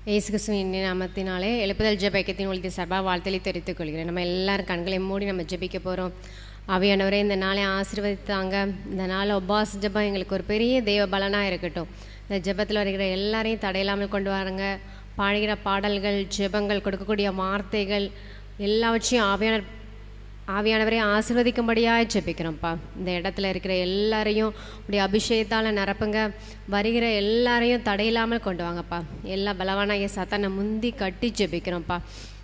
இயேசு கிறிஸ்துவின் நாமத்தினாலே எழுப்புதல் ஜெப ஐக்கியத்தின் ஒளித்த சார்பாக வாழ்த்தலை தெரிவித்துக் கொள்கிறேன். நம்ம எல்லாரும் கண்களை மூடி நம்ம ஜெபிக்க போகிறோம். ஆவியானவரே, இந்த நாளை ஆசீர்வதித்தாங்க. இந்த நாள் உபவாச ஜெபம் எங்களுக்கு ஒரு பெரிய தெய்வ பலனாக இருக்கட்டும். இந்த ஜெபத்தில் வருகிற எல்லாரையும் தடையில்லாமல் கொண்டு வராங்க. பாடுகிற பாடல்கள், ஜெபங்கள், கொடுக்கக்கூடிய வார்த்தைகள் எல்லாவற்றையும் ஆவியானவரே ஆசீர்வதிக்கும்படியாக ஜெபிக்கிறோம்ப்பா. இந்த இடத்துல இருக்கிற எல்லாரையும் உடைய அபிஷேகத்தால் நிரப்புங்க. வருகிற எல்லாரையும் தடையில்லாமல் கொண்டு வாங்கப்பா. எல்லா பலவானாகிய சத்தானை முந்தி கட்டி ஜெபிக்கிறோம்ப்பா.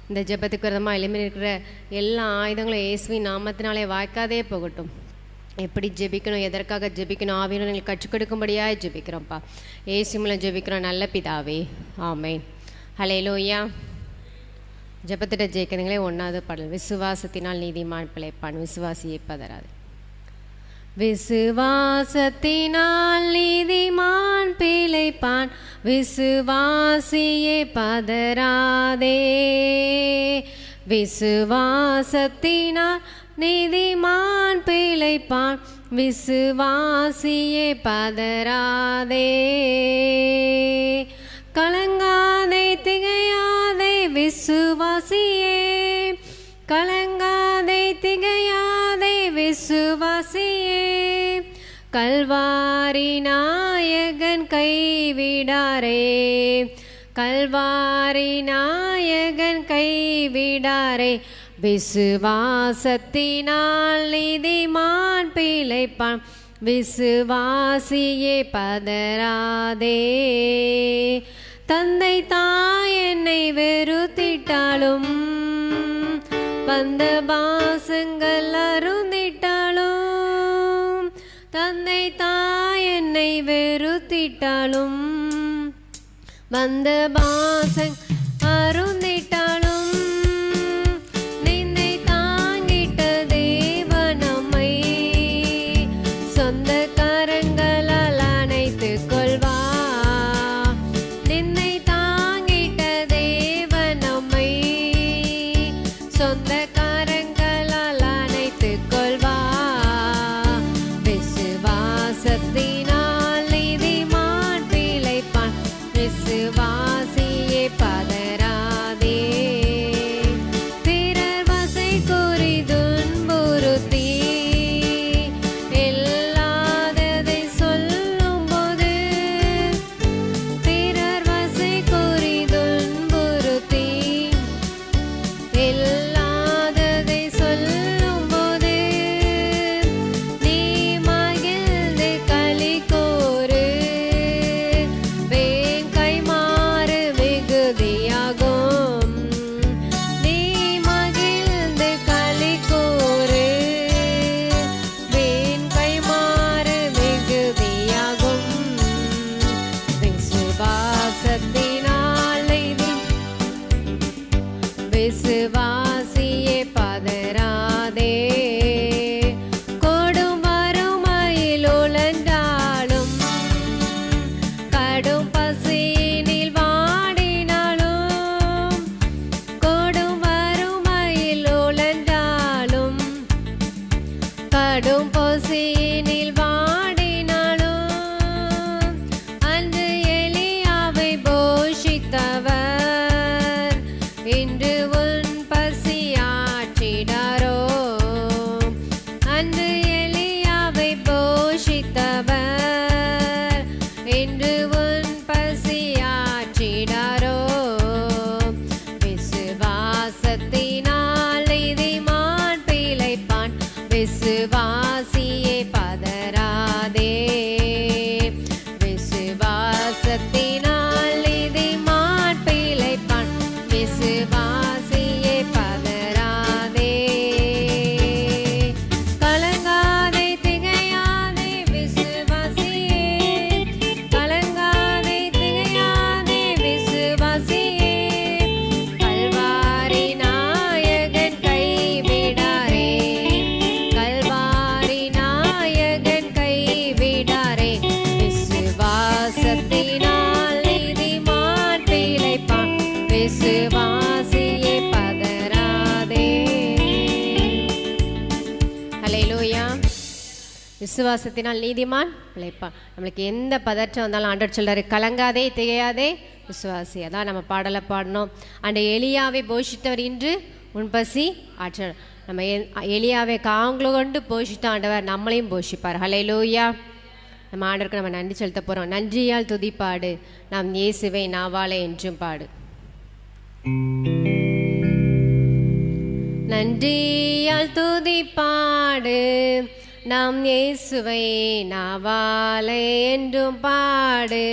இந்த ஜெபத்துக்கு விரதமாக எளிமையில் இருக்கிற எல்லா ஆயுதங்களும் இயேசுவின் நாமத்தினாலே வாய்க்காதே போகட்டும். எப்படி ஜெபிக்கணும், எதற்காக ஜெபிக்கணும், ஆவியானவர்கள் கற்றுக் கொடுக்கும்படியாக ஜெபிக்கிறோம்ப்பா. இயேசு மூலம் ஜெபிக்கிறோம் நல்ல பிதாவே, ஆமென். ஹல்லேலூயா. ஜெபத்திட்ட ஜெயிக்கிறீங்களே. 1வது பாடல். விசுவாசத்தினால் நீதிமான் பிழைப்பான், விசுவாசியை பதறாது. விசுவாசத்தினால் நீதிமான் பிழைப்பான், விசுவாசியை பதறாதே. விசுவாசத்தினால் நீதிமான் பிழைப்பான், விசுவாசியை பதறாதே. கலங்காதே திகையாதே விசுவாசியே, கலங்காதே திகையாதே விசுவாசியே. கல்வாரி நாயகன் கைவிடாரே, கல்வாரி நாயகன் கைவிடாரே. விசுவாசத்தினால் நீதிமான் பிழைப்பான், விசுவாசியே பதறாதே. தந்தை தாய் என்னை வெறுத்திட்டாலும், வந்த பாசங்கள் அருந்திட்டாலும், தந்தை தாய் என்னை வெறுத்திட்டாலும், வந்த பாசங் அருந்திட்டாலும், நிந்தை தாங்கிட்ட தேவன் நம்மை சொந்த கரங்களால் அணைத்துக் கொள்வார். நிந்தை தாங்கிட்ட தேவன் நம்மை சொந்த கரங்களால் அணைத்துக் கொள்வார். விசுவாசத்தினால் நீதிமான் பிழைப்பான், விசுவாசியே பதறாதே. பிறர் வசை கூறி துன்புறுத்தி இல்லாததை சொல்லும் போது, பிறர் வசை கூறி துன்புறுத்தி இல்லாததை சொல்லும் போது, நீ மகிழ்ந்து களி கூறு, வேன் கைமாறு மிகுதியாகும். நீ மகிழ்ந்து களி கூறு, வேன் கைமாறு மிகுதியாகும். விசுவாசத்தினால் நீதி விசுவாசியே பதறாதே. கொடும் வறுமையில் உழன்றாலும், கடும் பசியினில் வாடினாலும், கொடும் வறுமையில் உழன்றாலும், கடும் பசியினில் வாடினாலும், அன்று எலியாவை போஷித்தவர் இன்று உன் பசியாற்றிடாரோ. அன்று எலியாவை போஷித்தவர் இன்று உன் பசியாற்றிடாரோ. விசுவாசத்தினால் நீதிமான் பிழைப்பான், விசுவாசியே பதறாதே. விசுவாசத்தினால் நீதிமான் பிழைப்பான், விசுவாசியே பதறாதே. கலங்காதே திகையாதே விசுவாசியே, கலங்காதே திகையாதே விசுவாசியே. கல்வாரி நாயகன் கைவிடாரே, கல்வாரி நாயகன் கைவிடாரே. விசுவாசத்தினால் நீதிமான் பிழைப்பான், விசுவாசியே பதறாதே. ஹல்லேலூயா. விசுவாசத்தினால் நீதிமான் பிழைப்பான். நம்மளுக்கு எந்த பதற்றம் வந்தாலும் ஆண்டவர் சொல்றாரு, கலங்காதே திகையாதே விசுவாசி. அதான் நம்ம பாடலை பாடணும். அந்த எலியாவை போஷித்தவர் இன்று உன் பசி ஆற்றல். நம்ம எலியாவை காங்களோ கொண்டு போஷித்த ஆண்டவர் நம்மளையும் போஷிப்பார். ஹல்லேலூயா. நம்ம ஆண்டவருக்கு நம்ம நன்றி செலுத்த போகிறோம். நன்றியால் துதிப்பாடு, நாம் இயேசுவை நாவாலே என்றும் பாடு. நன்றியால் துதிப்பாடு, நாம் இயேசுவை நாவாலே என்றும் பாடு.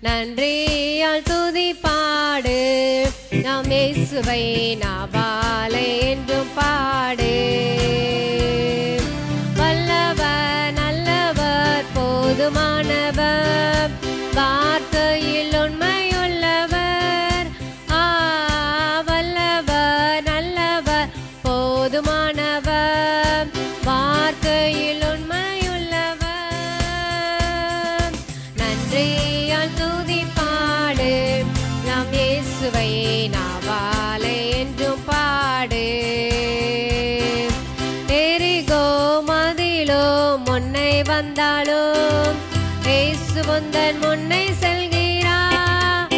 நன்றியால் துதிப்பாடு, நாம் இயேசுவை நாவாலே என்றும் பாடு. வல்லவர் நல்லவர் போதுமானவர், வார்த்தையில் உண்மையுள்ளவர். வல்லவர் நல்லவர் போதுமானவர், வார்த்தையில் உண்மையுள்ளவர். நன்றியால் துதிப்பாடு, நாம் இயேசுவை நாவாலே என்றும் பாடு. எரிகோ மதிலோ முன்னை வந்தாலும் இயேசு உந்தன் முன்னை செல்கிறார்.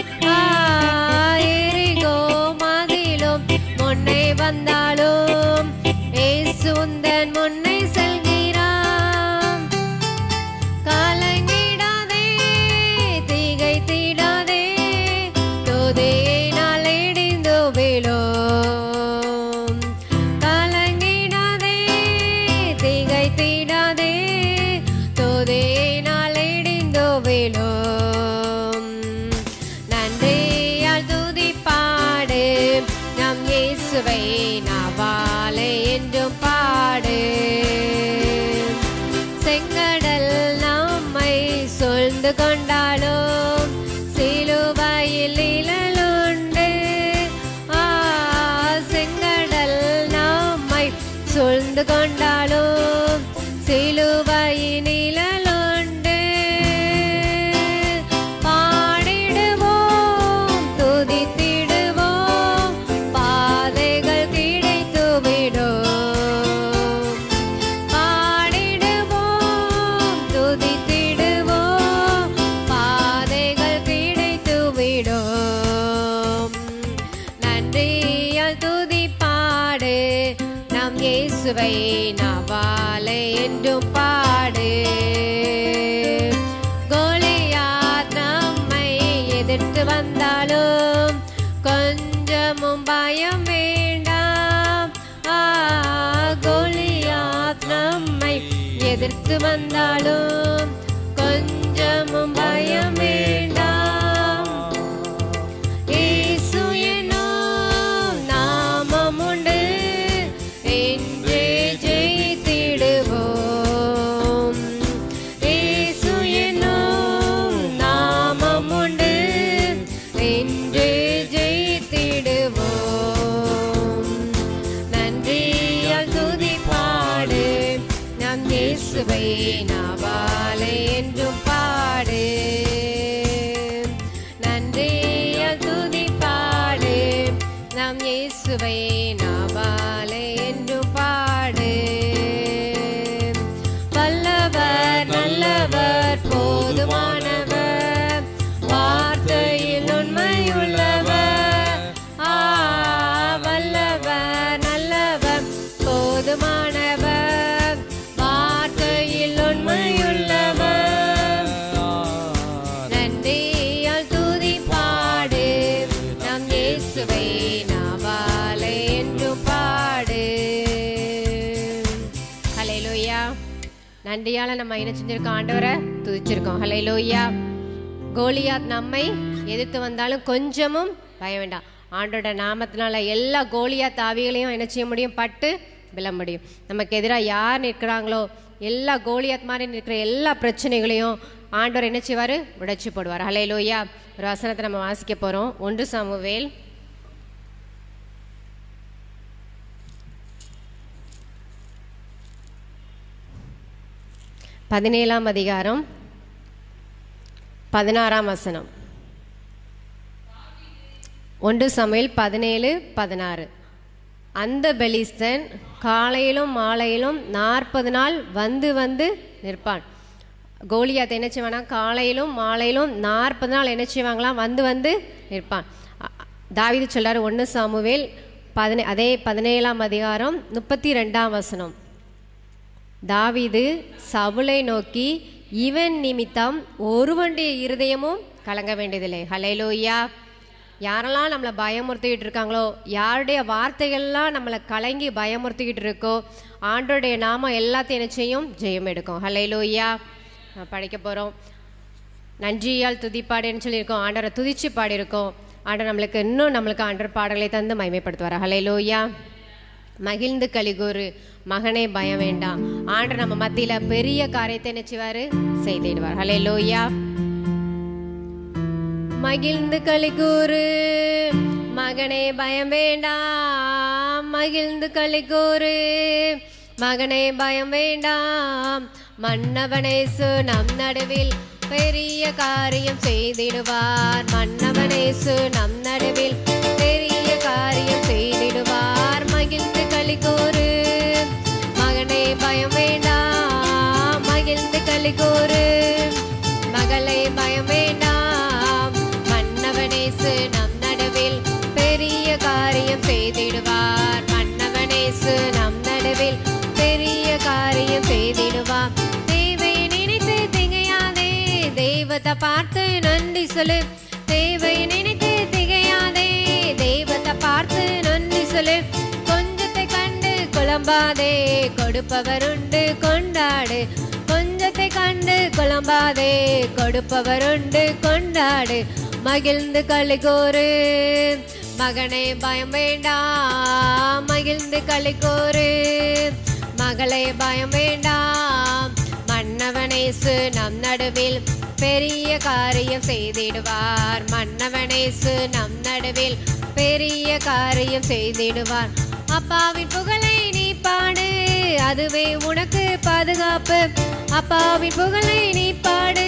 எரிகோ மதிலும் முன்னை வந்தாலும் இயேசு உந்தன் முன்னை செல்கிறார். கலங்கிடாதே திகைத்திடாதே, துதியினால் இடிந்து விழும். கலங்கிடாதே திகைத்திடாதே, துதியினால் இடிந்து விழும். நன்றியால் துதிப்பாடு, நம் இயேசுவை நாவாலே என்றும் பாடு. செங்கடல் நம்மை சூழ்ந்து கொண்டாலும் சிலுவையில் நிழலுண்டு. செங்கடல் நம்மை சூழ்ந்து கொண்டாலும் சிலுவையில் நிழலுண்டு. பாடிடுவோம் துதித்திடுவோம், பாதைகள் கிடைத்துவிடும். பாடிடுவோம் துதித்திடுவோம், பாதைகள் கிடைத்துவிடும். நன்றியால் துதிப்பாடு, நம் இயேசுவை நாவாலே என்றும் பாடு. கோலியாத் நம்மை எதிர்த்து வந்தாலும் கொஞ்சமும் பயம் வேண்டாம். கோலியாத் நம்மை எதிர்த்து வந்தாலும் கொஞ்சமும் பயம் வேண்டாம். இயேசு என்னும் நாமம் உண்டு, என்றே ஜெயித்திடுவோம். இயேசு என்னும் நாமம் உண்டு, என்றே ஜெயித்திடுவோம். நன்றியால் துதிப்பாடு, நம் இயேசுவை நாவாலே என்றும் பாடு. நன்றியால் துதிப்பாடு, நம் இயேசுவை நாவாலே என்றும் பாடு. வல்லவர் நல்லவர் போதுமானவர், வார்த்தையில் உண்மையுள்ளவர். வல்லவர் நல்லவர் போதுமானவர், வார்த்தையில் உண்மையுள்ளவர். நன்றியால் துதிப்பாடு, நம் இயேசுவை நாவாலே என்றும் பாடு. ஹல்லேலூயா. நன்றியால நம்ம என்ன செஞ்சிருக்கோம்? ஆண்டவரை துதிச்சிருக்கோம். ஹல்லேலூயா. கோலியாத் நம்மை எதிர்த்து வந்தாலும் கொஞ்சமும் பயம் வேண்டாம். ஆண்டோட நாமத்தினால எல்லா கோலியாத் ஆவிகளையும் என்ன செய்ய முடியும்? பட்டு விழ முடியும். நமக்கு எதிராக யார் நிற்கிறாங்களோ எல்லா கோலியாத் மாதிரி நிற்கிற எல்லா பிரச்சனைகளையும் ஆண்டவர் என்ன செய்வார்? உடைச்சு போடுவார். ஹல்லேலூயா. ஒரு வசனத்தை நம்ம வாசிக்க போகிறோம். 1 சாமுவேல் 17ஆம் அதிகாரம் 16ஆம் வசனம். 1 சாமுவேல் 17:16. அந்த பெலிஸ்தன் காலையிலும் மாலையிலும் 40 நாள் வந்து வந்து நிற்பான். கோலியாத் என்ன செய்வானா, காலையிலும் மாலையிலும் 40 நாள் என்ன செய்வாங்களாம், வந்து நிற்பான். தாவீது சொல்றாரு 1 சாமுவேல் அதே 17ஆம் அதிகாரம் 32ஆம் வசனம். தாவீது சவுலை நோக்கி, இவன் நிமித்தம் ஒருவனுடைய இருதயமும் கலங்க வேண்டியதில்லை. ஹல்லேலூயா. யாரெல்லாம் நம்மளை பயமுறுத்திக்கிட்டு இருக்காங்களோ, யாருடைய வார்த்தைகள்லாம் நம்மளை கலங்கி பயமுறுத்திக்கிட்டு இருக்கோ, ஆண்டோடைய நாமம் எல்லாத்தையும் என்ன செய்யும், ஜெயம் எடுக்கும். ஹல்லேலூயா. படிக்க போகிறோம். நன்றியால் துதிப்பாடுன்னு சொல்லியிருக்கோம். ஆண்டவரை துதிச்சு பாடியிருக்கோம். ஆண்டவர் நம்மளுக்கு ஆண்டவர் பாடல்களை தந்து மகிமைப்படுத்துவார். ஹல்லேலூயா. மகிழ்ந்து கலிகூறு மகனே பயம் வேண்டாம். ஆண்டவர் நம்ம மத்தியில பெரிய காரியத்தை நினைச்சுவாரு, செய்திடுவார். ஹல்லேலூயா. மகிழ்ந்து கலிகூறு மகனே பயம் வேண்டாம். மகிழ்ந்து கலிகூறு மகனே பயம் வேண்டாம். மன்னவனேசு நம் நடுவில் பெரிய காரியம் செய்திடுவார். மன்னவனேசு நம் நடுவில் பெரிய காரியம் செய்திடுவார். மகிழ்ந்து கலிகூறு மகனே பயம் வேண்டாம். மகிழ்ந்து கலிகூறு மகளே பயம் வேண்டாம். மன்னவனேசு நம் நடுவில் பெரிய காரியம் செய்திடுவார். மன்னவனேசு நம் நடுவில் பெரிய காரியம் செய்திடுவார். தேவை நினைத்து திகையாதே, தெய்வத்தை பார்த்து நன்றி சொல்லு. தேவை நினைத்து திகையாதே, தெய்வத்தை பார்த்து நன்றி சொல்லு. கொஞ்சத்தை கண்டு குழம்பாதே, கொடுப்பவருண்டு கொண்டாடு. கொஞ்சத்தை கண்டு குழம்பாதே, கொடுப்பவருண்டு கொண்டாடு. மகிழ்ந்து கலிகூறு மகனே பயம் வேண்டாம். மகிழ்ந்து கலிகூறு மகளே பயம் வேண்டாம். மன்னவனேசு நம் நடுவில் பெரிய காரியம் செய்திடுவார். மன்னவனேசு நம் நடுவில் பெரிய காரியம் செய்திடுவார். அப்பாவின் புகழை நீ பாடு, அதுவே உனக்கு பாதுகாப்பு. அப்பாவின் புகழை நீ பாடு,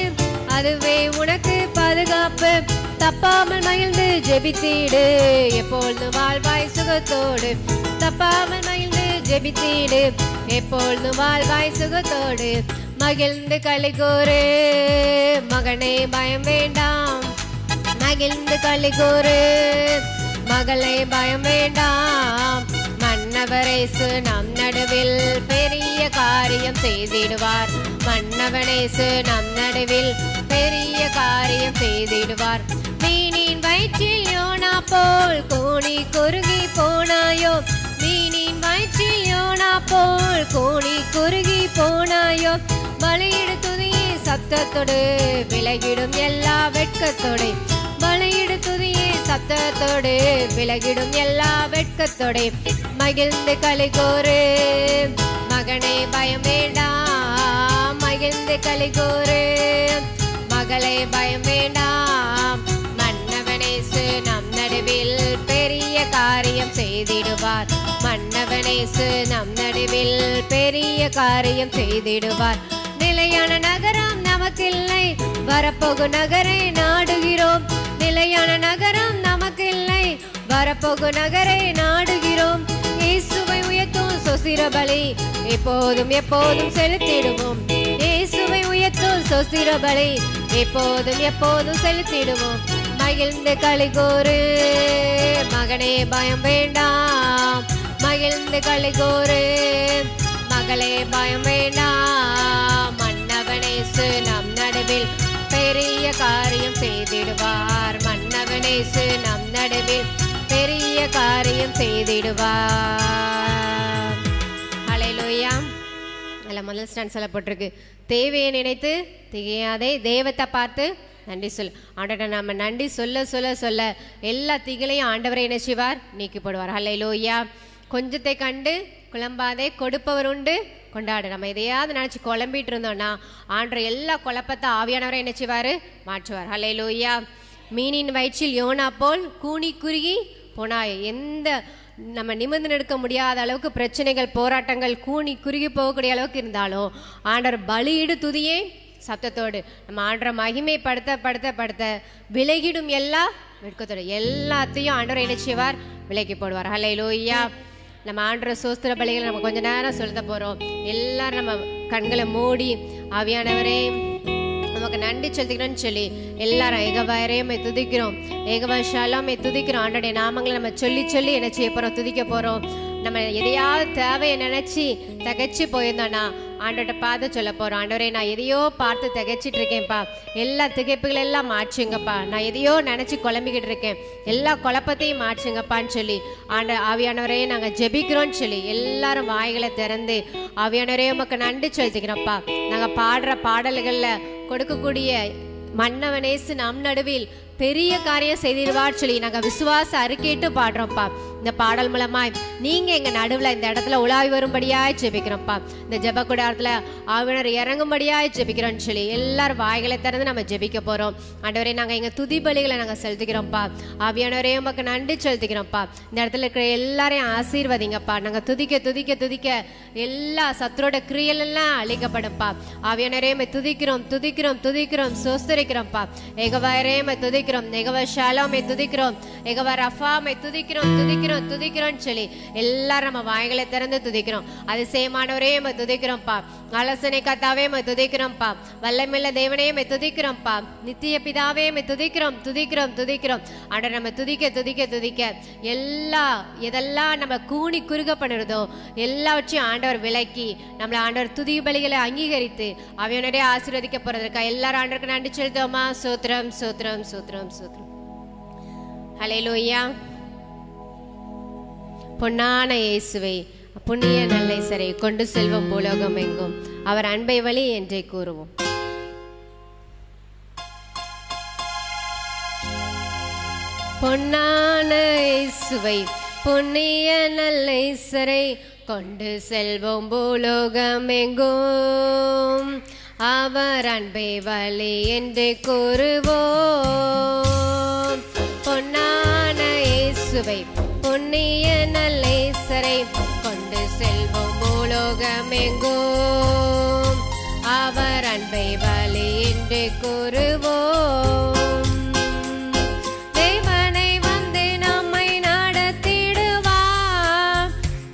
அதுவே உனக்கு பாதுகாப்பு. தப்பாமல் மகிழ்ந்து ஜெபித்தீடு, எப்பொழுது வாழ்வாய் சுகத்தோடு. தப்பாமல் மகிழ்ந்து ஜெபித்தீடு, எப்பொழுது வாழ்வாய் சுகத்தோடு. மகிழ்ந்து கலிகூறு மகனே பயம் வேண்டாம். மகிழ்ந்து கலிகூறு மகளே பயம் வேண்டாம். மன்னவரேசு நம் நடுவில் பெரிய காரியம் செய்திடுவார். மன்னவனேசு நம் நடுவில் பெரிய காரியம் செய்திடுவார். மீனின் வயிற்றில் யோனா போல் கூனி குறுகி போனாயோ. மீனின் வயிற்றில் யோனா போல் கூனி குறுகி போனாயோ. பலியிடு துதியே சத்தத்தோடு, விலகிடும் எல்லா வெட்கத்தோடு. பலியிடு துதியே சத்தத்தோடு, விலகிடும் எல்லா வெட்கத்தோடு. மகிழ்ந்து கலிகூறு மகனே பயம் வேண்டாம். மகிழ்ந்து கலிகூறு மகளே பயம் வேண்டாம். மன்னவனேசு நம் நடுவில் பெரிய காரியம் செய்திடுவார். மன்னவனேசு நம் நடுவில் பெரிய காரியம் செய்திடுவார். நிலையான நகரம் நமக்கில்லை, வரப்போகும் நகரை நாடுகிறோம். நிலையான நகரம் நமக்கில்லை, வரப்போகும் நகரை நாடுகிறோம். இயேசுவை உயர்த்தும் சொசிர பலி எப்போதும் எப்போதும் செலுத்திடுவோம். இயேசுவை உயர்த்தும் சொசிர பலி எப்போதும் எப்போதும் செலுத்திடுவோம். மகிழ்ந்து கலிகூறு மகனே பயம் வேண்டாம். மகிழ்ந்து கலிகூறு மகளே பயம் வேண்டாம். மன்னவனேசு நம் நடுவில் பெரிய காரியம் செய்திடுவார். மன்னவனேசு நம் நடுவில் பெரிய காரியம் செய்திடுவார். ஹல்லேலூயா. அதில் முதல் ஸ்டாண்ட் சொல்லப்பட்டிருக்கு, தேவையை நினைத்து திகையாதே, தெய்வத்தை பார்த்து நன்றி சொல். ஆண்டவரை நம்ம நன்றி சொல்ல சொல்ல சொல்ல எல்லா திகளையும் ஆண்டவரை என்ன செய்வார், நீக்கி போடுவார். ஹல்லேலூயா. கொஞ்சத்தை கண்டு குழம்பாதே, கொடுப்பவர் உண்டு கொண்டாடு. நம்ம எதையாவது நினச்சி குழம்பிட்டு இருந்தோம்னா ஆண்டவர் எல்லா குழப்பத்தை ஆவியானவரை என்ன செய்வார், மாற்றுவார். ஹல்லேலூயா. மீனின் வயிற்றில் யோனா போல் கூனி குறுகி போனாய். எந்த நம்ம நிமிர்ந்து நிற்க முடியாத அளவுக்கு பிரச்சனைகள், போராட்டங்கள், கூனி குறுகி போகக்கூடிய அளவுக்கு இருந்தாலும் ஆண்டவர் பலியிடு துதியே சத்தத்தோடு நம்ம ஆண்டரை மகிமைப்படுத்த படுத்த படுத்த விலகிடும் எல்லா வெட்கத்தோடு எல்லாத்தையும் ஆண்டவர் என்ன செய்வார், விலக்கி போடுவார். ஹல்லேலூயா. நம்ம ஆண்டரை சோஸ்திர பலிகளை நம்ம கொஞ்ச நேரம் சொல்ல போகிறோம். எல்லாரும் நம்ம கண்களை மூடி ஆவியானவரே உமக்கு நன்றி செலுத்திக்கிறோம்னு சொல்லி எல்லாரும் ஏகவாயிரையுமே துதிக்கிறோம், ஏகவாஷாலாமே துதிக்கிறோம். ஆண்டோடைய நாமங்களை நம்ம சொல்லி சொல்லி என்ன செய்ய போறோம்? துதிக்க போறோம். நம்ம எதையாவது தேவையை நினைச்சு தகைச்சு போயிருந்தோம்னா ஆண்டோட பார்த்து சொல்ல போறோம், ஆண்டவரே நான் எதையோ பார்த்து திகைச்சிட்டு இருக்கேன்ப்பா, எல்லா திகைப்புகள் எல்லாம் மாற்றுங்கப்பா, நான் எதையோ நினைச்சு குழம்பிக்கிட்டு இருக்கேன், எல்லா குழப்பத்தையும் மாற்றுங்கப்பான்னு சொல்லி ஆவியானவரையே நாங்கள் ஜெபிக்கிறோம்னு சொல்லி எல்லாரும் வாய்களை திறந்து ஆவியானவரே உமக்கு நன்றி செலுத்திக்கிறோம்ப்பா. நாங்கள் பாடுற பாடல்களில் கொடுக்கக்கூடிய மன்னவனேசு நம் நடுவில் பெரிய காரியம் செய்திருவார் சொல்லி நாங்கள் விசுவாச அறிக்கையிட்டு பாடுறோம்ப்பா. இந்த பாடல் மூலமாய் நீங்க எங்க நடுவில் இந்த இடத்துல உலாவி வரும்படியாய் ஜெபிக்கிறோம்ப்பா. இந்த ஜெப கூடாரத்துல ஆவியானவர் இறங்கும்படியாய் ஜெபிக்கிறோம்னு சொல்லி எல்லாரும் வாய்களை திறந்து நம்ம ஜெபிக்க போறோம். ஆண்டவரே நாங்கள் எங்க துதி பலிகளை நாங்கள் செலுத்திக்கிறோம்ப்பா. ஆவியானவரே உமக்கு நன்றி செலுத்திக்கிறோம்ப்பா. இந்த இடத்துல இருக்கிற எல்லாரையும் ஆசீர்வதிங்கப்பா. நாங்கள் துதிக்க துதிக்க துதிக்க எல்லா சத்துரோட கிரியல் எல்லாம் அழிக்கப்படும்ப்பா. ஆவியானவரே துதிக்கிறோம் துதிக்கிறோம் துதிக்கிறோம் சோஸ்தரிக்கிறோம்ப்பா. ஏகவாயிரேமை துதிக்கிறோம், ஏகவா ஷாலோமை துதிக்கிறோம், ஏகவா ரஃபாமை துதிக்கிறோம் துதிக்கிறோம் துதிக்கிறோம்னு சொல்லி எல்லாரும் நம்ம வாய்களை திறந்து துதிக்கிறோம். அதிசயமானவரே துதிக்கிறோம்ப்பா. ஆலோசனை கர்த்தாவே துதிக்கிறோம்ப்பா. வல்லமையுள்ள தேவனே துதிக்கிறோம்ப்பா. நித்திய பிதாவே துதிக்கிறோம் துதிக்கிறோம் துதிக்கிறோம். ஆண்டவர் நம்ம துதிக்க துதிக்க துதிக்க எதெல்லாம் நம்ம கூணி குறுக பண்ணுறதோ எல்லாவற்றையும் ஆண்டவர் விலக்கி நம்மளை ஆண்டவர் துதி பலிகளை அங்கீகரித்து அவையோனரே ஆசீர்வதிக்க போறதற்கா எல்லாரும் ஆண்டவருக்கு நன்றி செலுத்துவோமா? சோத்ரம் சோத்ரம் சோத்ரம் சோத்ரம். ஹல்லேலூயா. பொன்னான இயேசுவை புண்ணிய நல்லைசரை கொண்டு செல்வோம் பூலோகம் எங்கும், அவர் அன்பை வழி என்றே கூறுவோம். பொன்னான இயேசுவை புண்ணிய நல்லைசரை கொண்டு செல்வோம் பூலோகம் எங்கும், அவர் அன்பை வழி என்று கூறுவோம். பொன்னான இயேசுவை புண்ணிய நல்லேசரை கொண்டு செல்வோம் பூலோகம் எங்கும், அவர் அன்பை வழி என்று கூறுவோம். தேவனை வந்து நம்மை நடத்திடுவார்,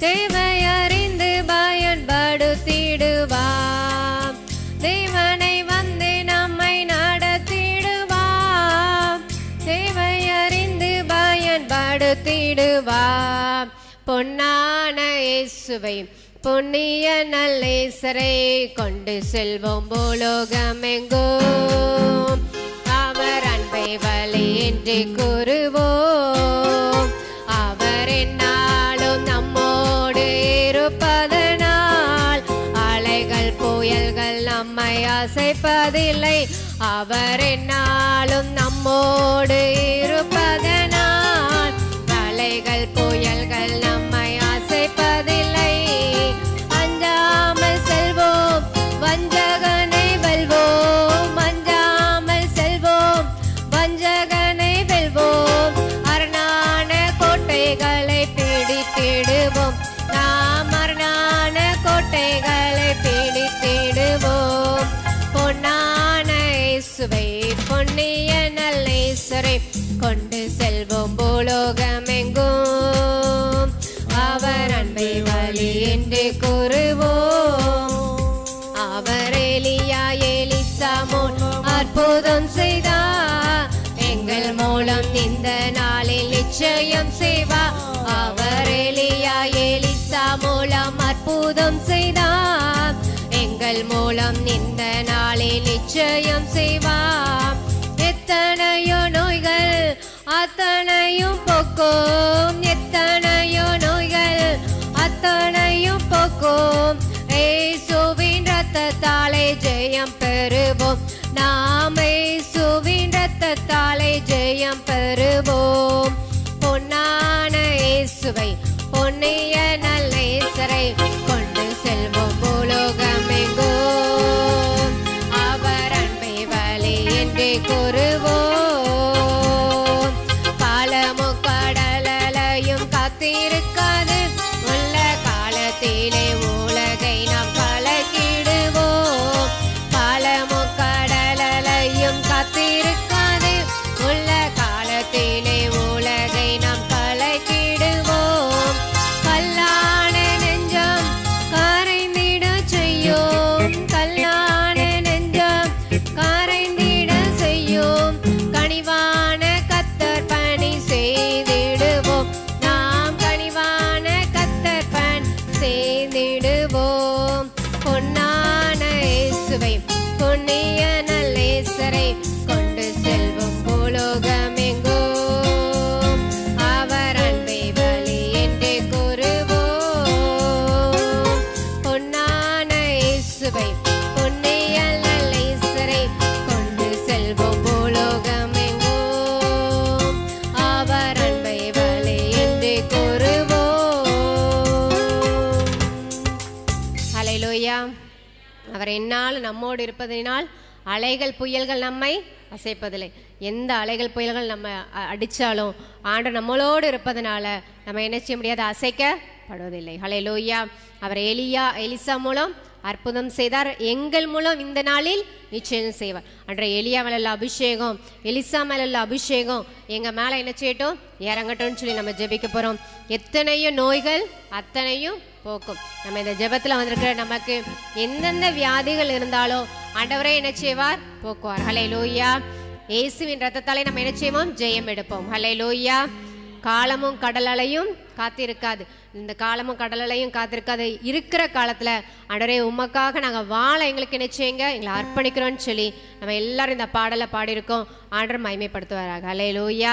தேவை அறிந்து பயன்படுத்திடுவார். தேவனை வந்து நம்மை நடத்திடுவார், தேவை அறிந்து பயன்படுத்திடுவார். பொன்னான இயேசுவை புண்ணிய நல்லேசரை கொண்டு செல்வோம் பூலோகம் எங்கும், அவர் அன்பை வழி என்று கூறுவோம். அவர் என்னாலும் நம்மோடு இருப்பதனால் அலைகள் புயல்கள் நம்மை அசைப்பதில்லை. அவர் என்னாலும் நம்மோடு இருப்பதனால் அலைகள் புயல்கள் நம்மை அசைப்பதில்லை. அஞ்சாமல் செல்வோம் வஞ்சகனை வெல்வோம், அஞ்சாமல் செல்வோம் வஞ்சகனை வெல்வோம். அரணான கோட்டைகளை பிடித்திடுவோம், நாம் அரணான கோட்டைகளை பிடித்திடுவோம். பொன்னான இயேசுவை பொன்னிய நல்லேசரை கொண்டு செல்வோம் பூலோகம் எங்கும், அவர் அன்பை வழி என்று கூறுவோம். அவர் எலியா எலிசா மூலம் அற்புதம் செய்தார், எங்கள் மூலம் இந்த நாளில் நிச்சயம் செய்வார். அவர் எலியா எலிசா மூலம் அற்புதம் செய்தார், எங்கள் மூலம் இந்த நாளில் நிச்சயம் செய்வார். எத்தனையோ நோய்கள் அத்தனையும் போக்கும், எத்தனையோ நோய்கள் அத்தனையும் போக்கும். இயேசுவின் இரத்தத்தாலே ஜெயம் பெறுவோம், நாம் இயேசுவின் இரத்தத்தாலே ஜெயம் பெறுவோம். பொன்னான இயேசுவை பொன்னிய நல்லேசரை கொண்டு செல்வோம் பூலோகம் எங்கும், அவர் அன்பை வழி என்று கூறுவோம். பாலமும் கடலையும் காத்திருக்காது, உள்ள காலத்திலே உலகை நாம் கலக்கிடுவோம். பாலமும் கடலையும் காத்திருக்காது, உள்ள காலத்திலே உலகை நாம் கலக்கிடுவோம். அவர் என்னால் நம்மோடு இருப்பதினால் அலைகள் புயல்கள் நம்மை அசைப்பதில்லை. எந்த அலைகள் புயல்கள் நம்ம அடித்தாலும் ஆண்டவர் நம்மளோடு இருப்பதனால நம்ம என்ன செய்ய முடியாது, அசைக்கப்படுவதில்லை. ஹல்லேலூயா. அவர் எலிசா மூலம் அற்புதம் செய்தார், எங்கள் மூலம் இந்த நாளில் நிச்சயம் செய்வார். அன்றைய எலியா மேல உள்ள அபிஷேகம், எலிசா மேல உள்ள அபிஷேகம் எங்க மேல என்ன செய்யட்டும், இறங்கட்டும்னு சொல்லி நம்ம ஜெபிக்க போறோம். எத்தனையோ நோய்கள் அத்தனையும் போக்கும். நம்ம இந்த ஜெபத்துல வந்திருக்கிற நமக்கு எந்தெந்த வியாதிகள் இருந்தாலோ ஆண்டவரே என்ன செய்வார், போக்குவார். ஹல்லேலூயா. இயேசுவின் ரத்தத்தாலே நம்ம என்ன செய்வோம், ஜெயம் எடுப்போம். ஹல்லேலூயா. காலமும் கடலையும் காத்திருக்காது. இந்த காலமும் கடலையும் காத்திருக்காது. இருக்கிற காலத்துல ஆண்டவரே உமக்காக நாங்க வாழ எங்களுக்கு என்ன செய்யுங்க, எங்களை அர்ப்பணிக்கிறோம்னு சொல்லி நம்ம எல்லாரும் இந்த பாடலை பாடியிருக்கோம். ஆண்டவர் மகிமைப்படுத்துவாராக. ஹல்லேலூயா.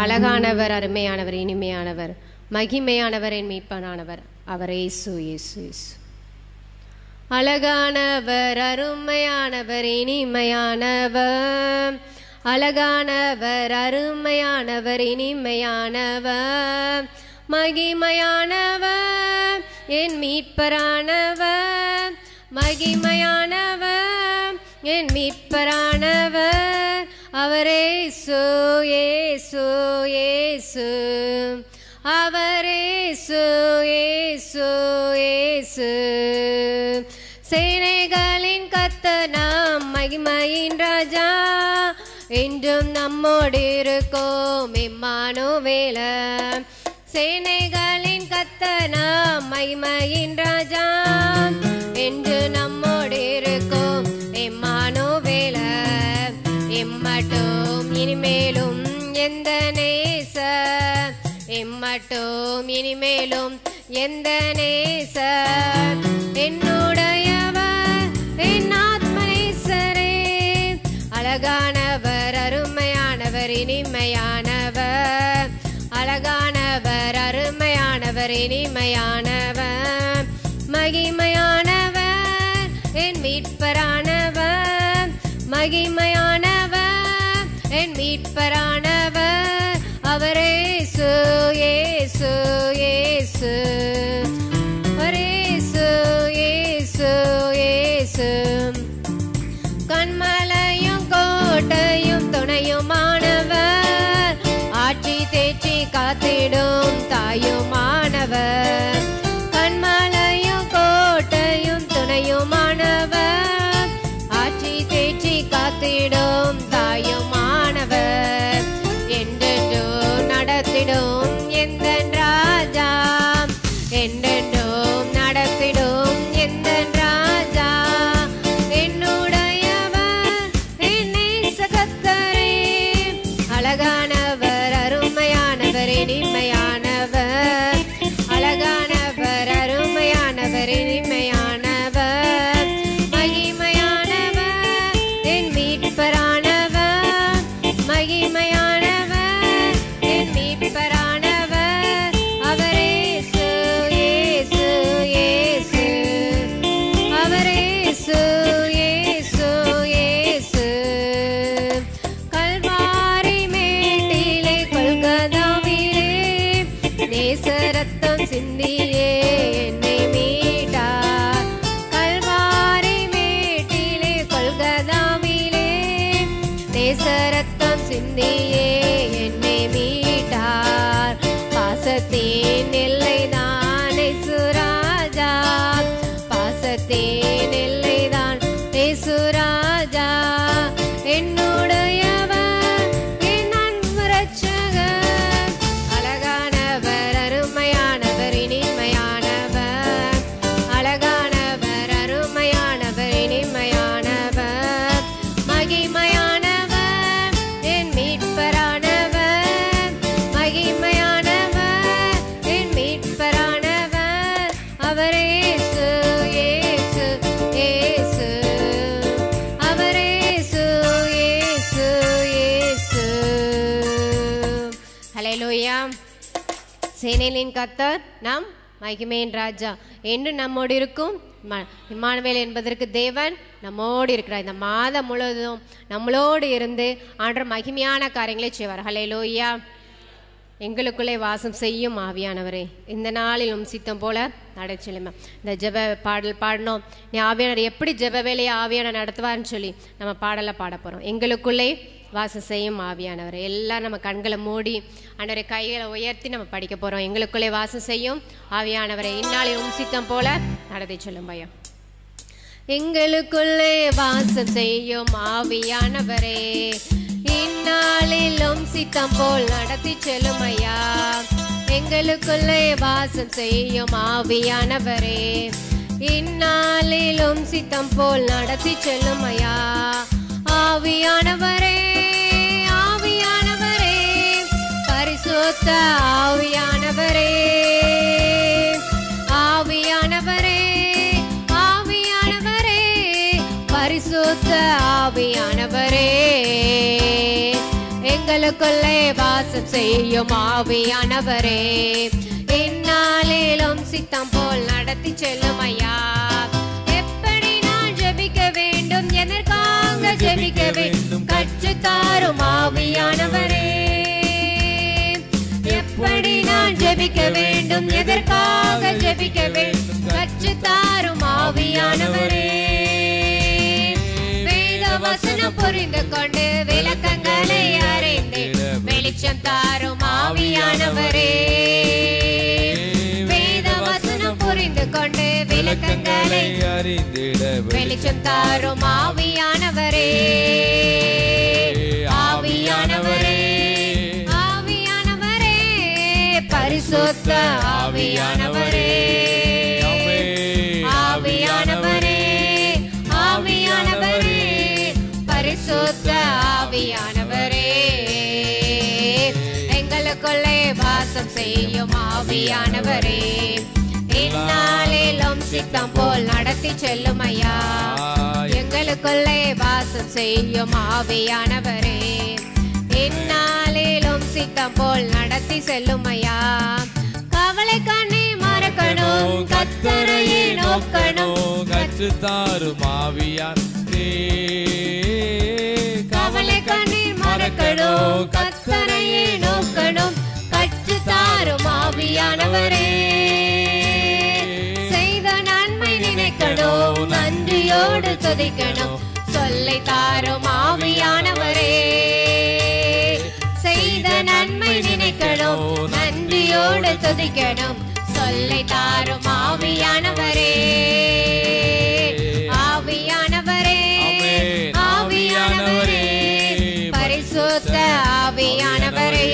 அழகானவர், அருமையானவர், இனிமையானவர், மகிமையானவர், என் மீட்பனானவர் அவர் இயேசு, இயேசு, இயேசு. அழகானவர், அருமையானவர், இனிமையானவர், அழகானவர், அருமையானவர், இனிமையானவர், மகிமையானவர், என் மீட்பரானவர், மகிமையானவர், என் மீட்பரானவர் அவரே இயேசு, இயேசு, இயேசு, அவரே இயேசு, இயேசு, இயேசு. சேனைகளின் கர்த்தர் நாம் மகிமையின் ராஜா, என்றும் நம்மோடு இருக்கோம் இம்மானுவேல். சேனைகளின் கர்த்தர் நாம் மகிமையின் ராஜா, என்று நம்மோடு இருக்கோம் இம்மானுவேல். இம்மட்டும் இனிமேலும் எந்த நேசர், இம்மட்டும் இனிமேலும் எந்த நேசர், என்னுடையவர் என் ஆத்மநேசரே. அழகானவர், அருமையானவர், இனிமையானவர், அழகானவர், அருமையானவர், இனிமையானவர், மகிமையானவர், என் மீட்பரானவர், மகிமையானவர், என் மீட்பரானவர் அவரே இயேசு, இயேசு, இயேசு, அவரே இயேசு, இயேசு, இயேசு. கண்மலையும் கோட்டையும் துணையுமானவர், ஆட்சி தேற்றி காத்திடும் தாயுமானவர். கண்மலையும் கோட்டையும் துணையுமானவர், ஆட்சி தேற்றி காத்திடும் தாயுமானவர். என்றென்றோ நடத்திடும் எந்தன் ராஜா, என்றென்றும் நடத்திடும் எந்தன் ராஜா, என்னுடையவர் என் நேசகர்த்தரே. அழகானவர், அருமையானவர், இனிமையானவர், அழகானவர், அருமையானவர், இனிமையானவர், மகிமையானவர், என் மீட்பரானவர், மகிமையானவர், என் மீட்பரானவர் அவரே இயேசு, இயேசு, இயேசு, அவரே இயேசு, இயேசு, இயேசு. கல்வாரி மேட்டிலே கொல்கதாவிலே நேசரத்தம் சிந்தியே என்னை மீட்டார். கல்வாரி மேட்டிலே கொல்கதாவிலே நேசரத்தம் சிந்தியே என்னை மீட்டார். பாசத்தின் எல்லைதான் இயேசுராஜா, பாசத்தின் எல்லைதான் இயேசுராஜா, என்னுடையவர் என் அன்பு இரட்சகர். அழகானவர், அருமையானவர், இனிமையானவர், அழகானவர், அருமையானவர், இனிமையானவர், மகிமையானவர், என் மீட்பரானவர், மகிமையானவர், என் மீட்பரானவர் அவரே இயேசு, இயேசு, இயேசு, அவரே இயேசு, இயேசு, இயேசு. ஹல்லேலூயா. சேனைகளின் கர்த்தர் நம் மகிமையின் ராஜா, என்று நம்மோடு இருக்கும் இம்மானுவேல் என்பதற்கு தேவன் நம்மோடு இருக்கிறார். இந்த மாதம் முழுவதும் நம்மளோடு இருந்து ஆண்டவர் மகிமையான காரியங்களை செய்வார். ஹல்லேலூயா. எங்களுக்குள்ளே வாசம் செய்யும் ஆவியானவரே, இந்த நாளிலும் சித்தம் போல நடச்சலுமே. இந்த ஜெப பாடல் பாடணும். நீ ஆவியானவர் எப்படி ஜெப வேலையை ஆவியான நடத்துவார்னு சொல்லி நம்ம பாடலை பாட போகிறோம். எங்களுக்குள்ளே வாசம் செய்யும் ஆவியானவரே. எல்லாம் நம்ம கண்களை மூடி ஆண்டவரே கைகளை உயர்த்தி நம்ம படிக்க போகிறோம். எங்களுக்குள்ளே வாசம் செய்யும் ஆவியானவரே, இந்நாளிலும் சித்தம் போல நடத்தி சொல்லும் பையன். எங்களுக்குள்ளே வாசம் செய்யும் ஆவியானவரே, இந்நாளிலும் சித்தம் போல் நடத்தி செல்லும் ஐயா. எங்களுக்குள்ளே வாசம் செய்யும் ஆவியானவரே, இந்நாளிலும் சித்தம் போல் நடத்தி செல்லும் ஐயா. ஆவியானவரே, ஆவியானவரே, பரிசுத்த ஆவியானவரே, ஆவியானவரே, ஆவியானவரே, பரிசுத்த ஆவியானவரே, எங்களுக்குள்ளே வாசம் செய்யும் ஆவியானவரே, இந்நாளிலும் சித்தம் போல் நடத்தி செல்லும் ஐயா. எப்படி நான் ஜெபிக்க வேண்டும், எதற்காக ஜெபிக்க வேண்டும், கற்றுத்தாரும் ஆவியானவரே. எப்படி நான் ஜெபிக்க வேண்டும், எதற்காக ஜெபிக்க வேண்டும், கற்றுத்தாரும் ஆவியானவரே. வசனம் புரிந்து கொண்டு விளக்கங்களை அறிந்து வெளிச்சம் தாரும் ஆவியானவரே. வேத வசனம் புரிந்து கொண்டு விளக்கங்களை அறிந்திட வெளிச்சம் தாரும் ஆவியானவரே. ஆவியானவரே, ஆவியானவரே, பரிசுத்த ஆவியானவரே, ஆவியானவரே, ஆவியானவரே, பரிசுத்த ஆவியானவரே, எங்களுக்குள்ளே வாசம் செய்யும் ஆவியானவரே, இந்நாளிலும் சித்தம் போல் நடத்தி செல்லும் ஐயா. எங்களுக்குள்ளே வாசம் செய்யும் ஆவியானவரே, இந்நாளிலும் சித்தம் போல் நடத்தி செல்லும் ஐயா. கவலை கண்ணை மறக்கணும், கர்த்தரையே நோக்கணும், கற்றுத்தாரும் ஆவியானவரே. கவலை கண்ணீர் மறக்கணும், கர்த்தரையே நோக்கணும், கற்றுத்தாரும் ஆவியானவரே. செய்த நன்மை நினைக்கணும், நன்றியோடு துதிக்கணும், சொல்லை தாரும் ஆவியானவரே. செய்த நன்மை நினைக்கணும், நன்றியோடு துதிக்கணும், சொல்லை தாரும் ஆவியானவரே. ஆவியானவரே, ஆவியானவரே, பரிசுத்த ஆவியானவரே,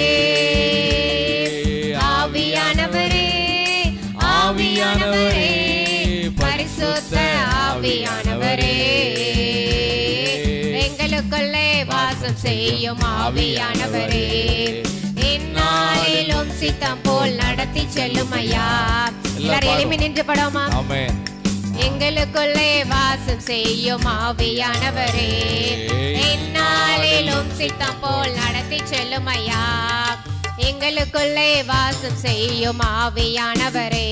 ஆவியானவரே, ஆவியானவரே, பரிசுத்த ஆவியானவரே, எங்களுக்குள்ளே வாசம் செய்யும் ஆவியானவரே, இந்நாளிலும் சித்தம் போல் நடத்தி செல்லும் ஐயா. எல்லாரும் எழுப்பி நின்று படமா. எங்களுக்குள்ளே வாசம் செய்யும் ஆவியானவரே, இந்நாளிலும் சித்தம் போல் நடத்தி செல்லும் ஐயா. எங்களுக்குள்ளே வாசம் செய்யும் ஆவியானவரே,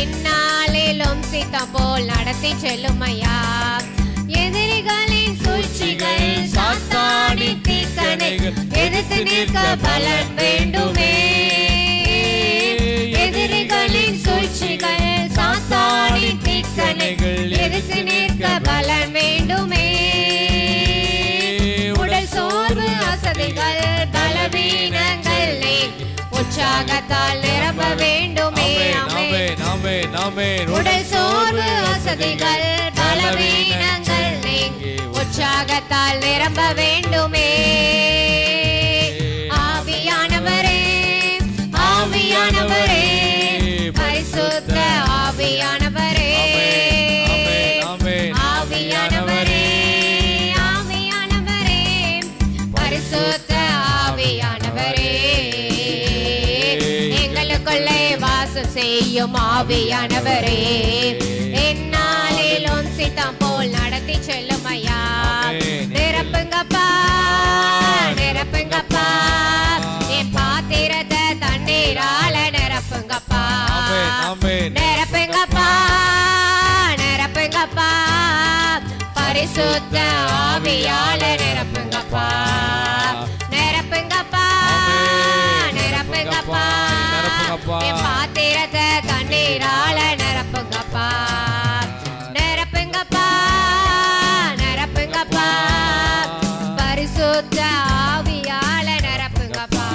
இந்நாளிலும் சித்தம் போல் நடத்தி செல்லும் ஐயா. எதிரிகளின் சூழ்ச்சிகள், சாத்தானின் தீக்கணைகள் எதிர்த்து நிற்க பலன் வேண்டுமே. எதிரிகளின் சூழ்ச்சிகள், சாத்தானின் தீக்கணைகள் எதிர்த்து நிற்க பலன் வேண்டுமே. உடல் சோர்வு, அசதிகள், பலவீனங்கள் உற்சாகத்தால் நிரம்ப வேண்டுமே. உடல் சோர்வு, அசதிகள், பலவீனங்கள் உற்சாகத்தால் நிரம்ப வேண்டுமே. ஆவியானவரே, ஆவியானவரே, பரிசுத்த ஆவியானவரே, ஆவியானவரே, ஆவியானவரே, பரிசுத்த ஆவியானவரே, எங்களுக்குள்ளே வாசம் செய்யும் ஆவியானவரே, எந்நாளிலும் சித்தம் போல் நடத்தி செல்லும் ஐயா. நிரப்புங்கப்பா, நிரப்புங்கப்பா, என் பாத்திரத்தை தண்ணீரால நிரப்புங்கப்பா, நிரப்புங்கப்பா, நிரப்புங்கப்பா, பரிசுத்த ஆவியால நிரப்புங்கப்பா, நிரப்புங்கப்பா, நிரப்புங்க நிரப்புங்கப்பா என் பாத்திரத்தை தண்ணீரால நிரப்புங்கப்பா நிரப்புங்கப்பா நிரப்புங்கப்பா பரிசுத்த ஆவியால நிரப்புங்கப்பா.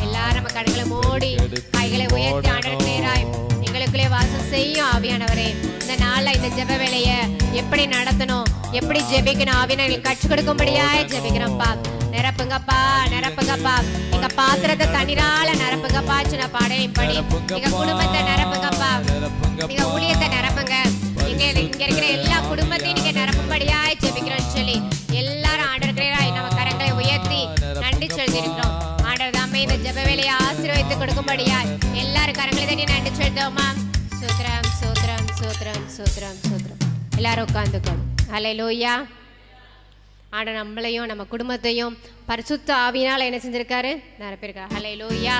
எல்லாரும் நம்ம கண்களை மூடி கைகளை உயர்த்தி ஆண்டவருக்கு நேராய் எங்களுக்குள்ளே வாசம் செய்யும் ஆவியானவரே. இந்த நாள்ல இந்த ஜெப வேலையை எப்படி நடத்தணும், எப்படி ஜெபிக்கணும் ஆவியானவர்கள் கற்றுக் கொடுக்கும்படியாய் ஜெபிக்கிறோம்ப்பா. நிரப்புங்கப்பா நிரப்புங்கப்பா எங்க பாத்திரத்தை தண்ணீரால நிரப்புங்கப்பா. சின்ன பாடலையும் படி எங்க குடும்பத்தை நிரப்புங்கப்பா, எங்க ஊழியத்தை நிரப்புங்க, இங்க இருக்கிற எல்லா குடும்பத்தையும் நீங்க நிரப்பும்படியாய் ஜெபிக்கிறோம்னு சொல்லி எல்லாரும் ஆண்டவராய் நம்ம கரங்களை உயர்த்தி நன்றி செலுத்திருக்கிறோம். ஆண்டவர் தாமே இந்த ஜெப வேலையை ஆசீர்வதித்து கொடுக்கும்படியாய் எல்லாரும் கரங்களை தட்டி நன்றி செலுத்துவோமா. சூத்திரம் சூத்திரம் சூத்திரம் சூத்திரம் சூத்திரம். எல்லாரும் உட்கார்ந்துக்கணும். ஹல்லேலூயா. ஆண்டவர் நம்மளையும் நம்ம குடும்பத்தையும் பரிசுத்த ஆவியினால என்ன செஞ்சிருக்காரு, நிரப்பியிருக்காரு. ஹல்லேலூயா.